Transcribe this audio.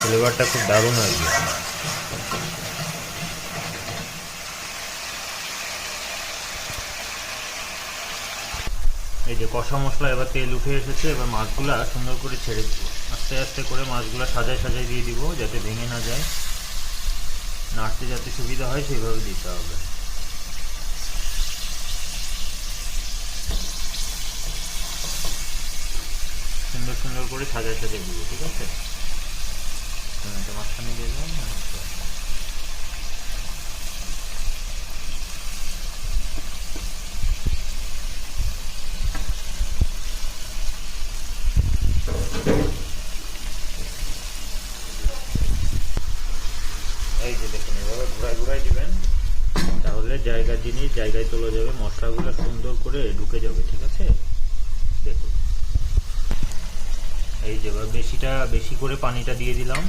ফ্লেভারটা খুব দারুণ আসবে। এই যে কষা মশলা, এবার তেল উঠে এসেছে। এবার মাছগুলা সুন্দর করে ছেড়ে দিব। আস্তে আস্তে করে মাছগুলা সাজায় সাজায় দিয়ে দিব, যাতে ভেঙে না যায়, নাড়তে যাতে সুবিধা হয় সেইভাবে দিতে হবে। সুন্দর সুন্দর করে সাজায় সাজায় দিব, ঠিক আছে? এটা মাঝখানে দিয়ে দিলাম। এই যে দেখুন, এভাবে ঘোরায় ঘোরায় দিবেন, তাহলে জায়গার জিনিস জায়গায় চলে যাবে, মশলাগুলো সুন্দর করে ঢুকে যাবে, ঠিক আছে? দেখুন, এই যে বেশি করে পানিটা দিয়ে দিলাম।